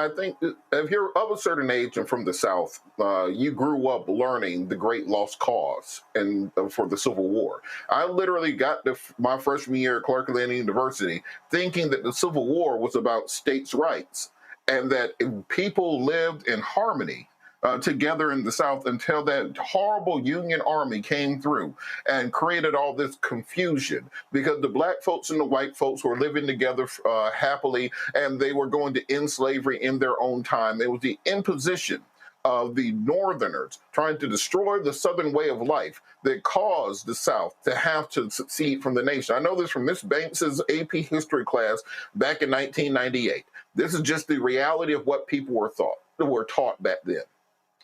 I think if you're of a certain age and from the South, you grew up learning the great lost cause and for the Civil War. I literally got to my freshman year at Clark Atlanta University thinking that the Civil War was about states' rights and that people lived in harmony together in the South until that horrible Union Army came through and created all this confusion because the black folks and the white folks were living together happily and they were going to end slavery in their own time. It was the imposition of the Northerners trying to destroy the Southern way of life that caused the South to have to secede from the nation. I know this from Miss Banks's AP history class back in 1998. This is just the reality of what people were taught back then.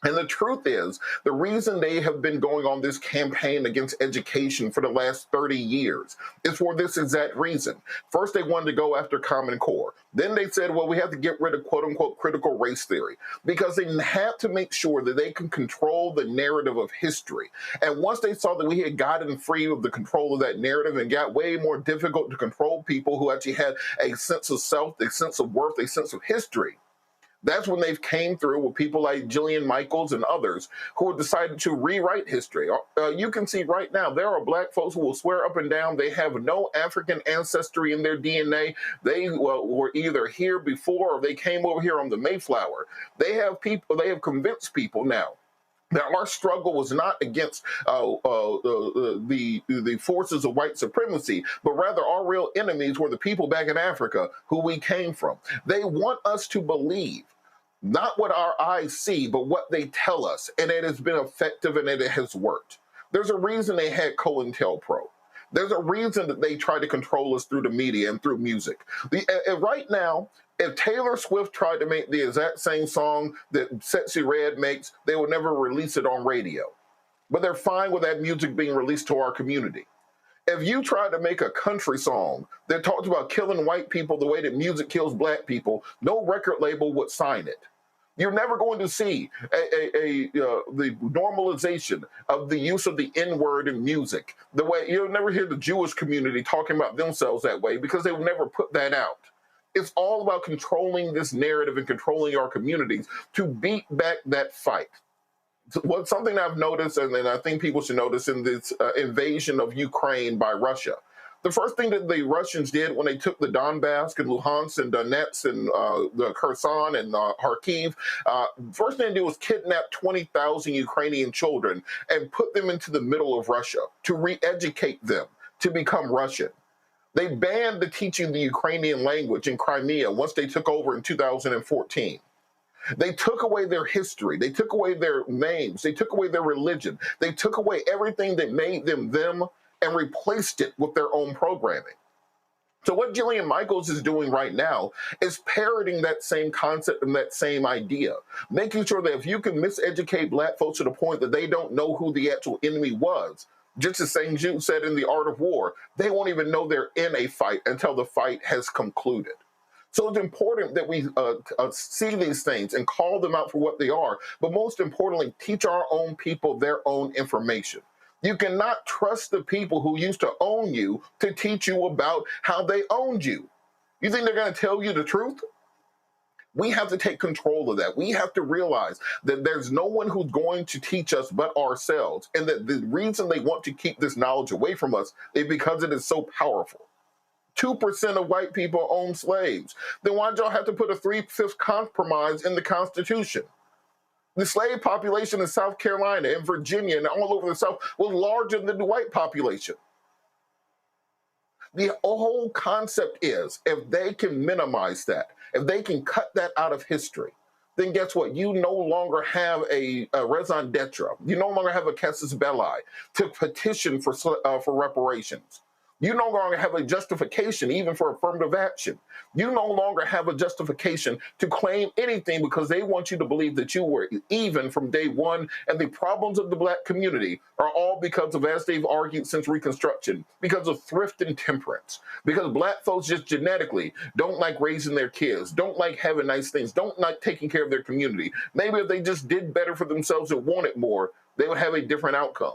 And the truth is, the reason they have been going on this campaign against education for the last 30 years is for this exact reason. First, they wanted to go after Common Core. Then they said, well, we have to get rid of quote unquote critical race theory because they had to make sure that they can control the narrative of history. And once they saw that we had gotten free of the control of that narrative and got way more difficult to control people who actually had a sense of self, a sense of worth, a sense of history, that's when they've came through with people like Jillian Michaels and others who have decided to rewrite history. You can see right now, there are black folks who will swear up and down they have no African ancestry in their DNA. They were either here before or they came over here on the Mayflower. They have convinced people now that our struggle was not against the forces of white supremacy, but rather our real enemies were the people back in Africa who we came from. They want us to believe not what our eyes see, but what they tell us, and it has been effective and it has worked. There's a reason they had COINTELPRO. There's a reason that they try to control us through the media and through music. Right now, if Taylor Swift tried to make the exact same song that Sexy Red makes, they would never release it on radio. But they're fine with that music being released to our community. If you tried to make a country song that talked about killing white people the way that music kills black people, no record label would sign it. You're never going to see the normalization of the use of the N-word in music. The way you'll never hear the Jewish community talking about themselves that way because they will never put that out. It's all about controlling this narrative and controlling our communities to beat back that fight. Something I've noticed, and I think people should notice in this invasion of Ukraine by Russia, the first thing that the Russians did when they took the Donbass and Luhansk and Donetsk and the Kherson and Kharkiv, first thing they did was kidnap 20,000 Ukrainian children and put them into the middle of Russia to re-educate them to become Russian. They banned the teaching of the Ukrainian language in Crimea once they took over in 2014. They took away their history. They took away their names. They took away their religion. They took away everything that made them them and replaced it with their own programming. So what Jillian Michaels is doing right now is parroting that same concept and that same idea, making sure that if you can miseducate black folks to the point that they don't know who the actual enemy was, just as St. Jude said in The Art of War, they won't even know they're in a fight until the fight has concluded. So it's important that we see these things and call them out for what they are, but most importantly, teach our own people their own information. You cannot trust the people who used to own you to teach you about how they owned you. You think they're going to tell you the truth? We have to take control of that. We have to realize that there's no one who's going to teach us but ourselves, and that the reason they want to keep this knowledge away from us is because it is so powerful. 2% of white people own slaves. Then why'd y'all have to put a 3/5 compromise in the Constitution? The slave population in South Carolina and Virginia and all over the South was larger than the white population. The whole concept is if they can minimize that, if they can cut that out of history, then guess what? You no longer have a raison d'etre. You no longer have a casus belli to petition for reparations. You no longer have a justification even for affirmative action. You no longer have a justification to claim anything because they want you to believe that you were even from day one, and the problems of the black community are all because of, as they've argued since Reconstruction, because of thrift and temperance, because black folks just genetically don't like raising their kids, don't like having nice things, don't like taking care of their community. Maybe if they just did better for themselves and wanted more, they would have a different outcome.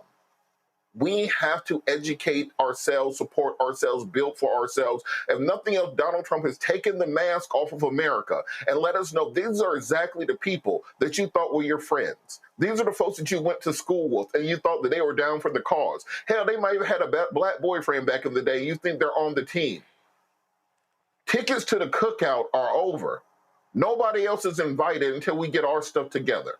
We have to educate ourselves, support ourselves, build for ourselves. If nothing else, Donald Trump has taken the mask off of America and let us know these are exactly the people that you thought were your friends. These are the folks that you went to school with and you thought that they were down for the cause. Hell, they might have had a black boyfriend back in the day. You think they're on the team. Tickets to the cookout are over. Nobody else is invited until we get our stuff together.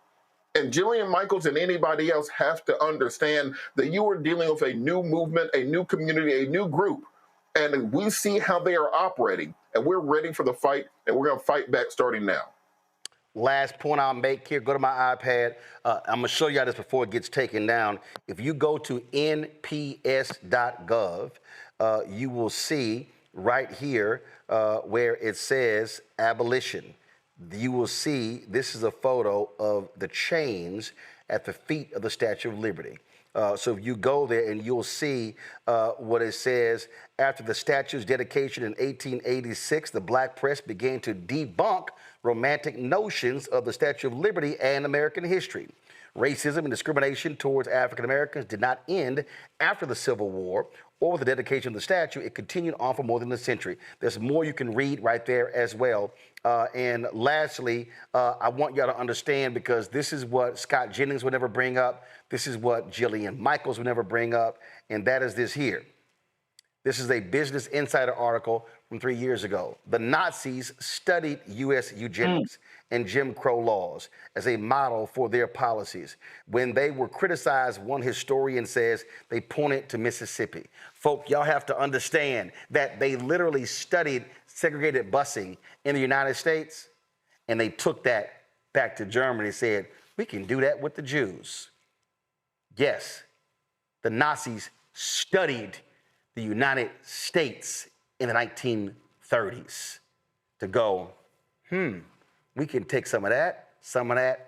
And Jillian Michaels and anybody else have to understand that you are dealing with a new movement, a new community, a new group. And we see how they are operating. And we're ready for the fight. And we're going to fight back starting now. Last point I'll make here, go to my iPad. I'm going to show you this before it gets taken down. If you go to nps.gov, you will see right here where it says abolition. You will see this is a photo of the chains at the feet of the Statue of Liberty. So if you go there and you'll see what it says, after the statue's dedication in 1886, the black press began to debunk romantic notions of the Statue of Liberty and American history. Racism and discrimination towards African Americans did not end after the Civil War or with the dedication of the statue. It continued on for more than a century. There's more you can read right there as well. And lastly, I want y'all to understand, because this is what Scott Jennings would never bring up. This is what Jillian Michaels would never bring up. And that is this here. This is a Business Insider article from 3 years ago. The Nazis studied U.S. eugenics and Jim Crow laws as a model for their policies. When they were criticized, one historian says they pointed to Mississippi. Folk, y'all have to understand that they literally studied segregated busing in the United States, and they took that back to Germany and said, we can do that with the Jews. Yes, the Nazis studied the United States in the 1930s to go, we can take some of that,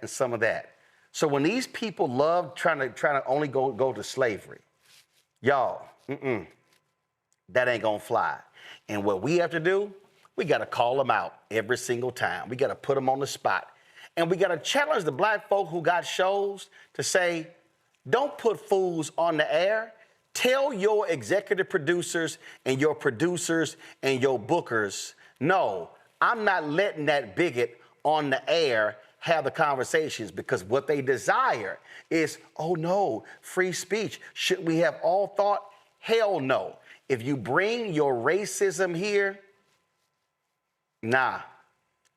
and some of that. So when these people love trying to only go to slavery, y'all, that ain't gonna fly. And what we have to do, we gotta call them out every single time. We gotta put them on the spot. And we gotta challenge the black folk who got shows to say, don't put fools on the air. Tell your executive producers and your bookers, no, I'm not letting that bigot on the air have the conversations, because what they desire is, oh no, free speech. Should we have all thought? Hell no. If you bring your racism here, nah,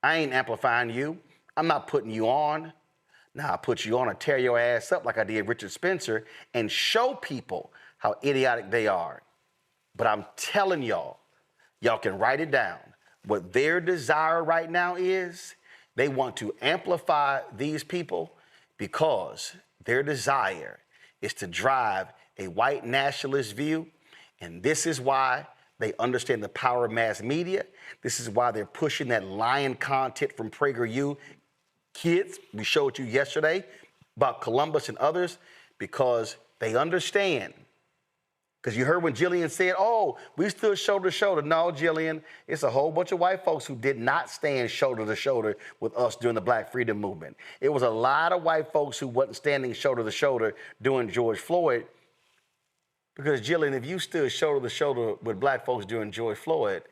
I ain't amplifying you. I'm not putting you on. Nah, I put you on and tear your ass up like I did Richard Spencer and show people how idiotic they are. But I'm telling y'all, y'all can write it down. What their desire right now is, they want to amplify these people because their desire is to drive a white nationalist view. And this is why they understand the power of mass media. This is why they're pushing that lying content from PragerU. Kids, we showed you yesterday about Columbus and others, because they understand. Because you heard when Jillian said, oh, we stood shoulder to shoulder. No, Jillian, it's a whole bunch of white folks who did not stand shoulder to shoulder with us during the Black Freedom Movement. It was a lot of white folks who wasn't standing shoulder to shoulder during George Floyd. Because Jillian, if you stood shoulder to shoulder with black folks during George Floyd,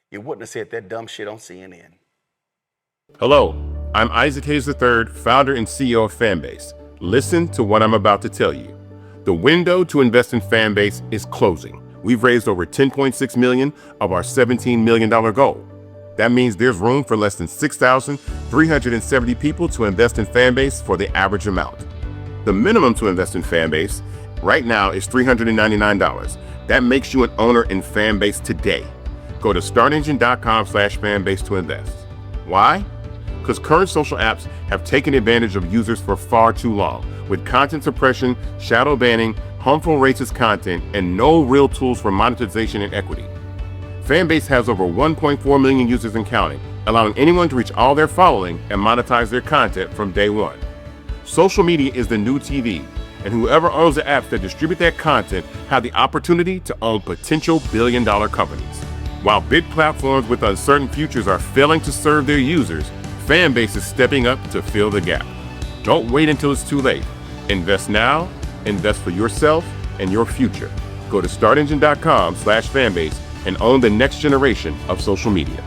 you wouldn't have said that dumb shit on CNN. Hello, I'm Isaac Hayes III, founder and CEO of Fanbase. Listen to what I'm about to tell you. The window to invest in Fanbase is closing. We've raised over $10.6 million of our $17 million goal. That means there's room for less than 6,370 people to invest in Fanbase for the average amount. The minimum to invest in Fanbase right now is $399. That makes you an owner in Fanbase today. Go to startengine.com/fanbase to invest. Why? Because current social apps have taken advantage of users for far too long, with content suppression, shadow banning, harmful racist content, and no real tools for monetization and equity. Fanbase has over 1.4 million users and counting, allowing anyone to reach all their following and monetize their content from day one. Social media is the new TV, and whoever owns the apps that distribute that content have the opportunity to own potential billion-dollar companies. While big platforms with uncertain futures are failing to serve their users, Fanbase is stepping up to fill the gap. Don't wait until it's too late. Invest now, invest for yourself, and your future. Go to startengine.com/fanbase and own the next generation of social media.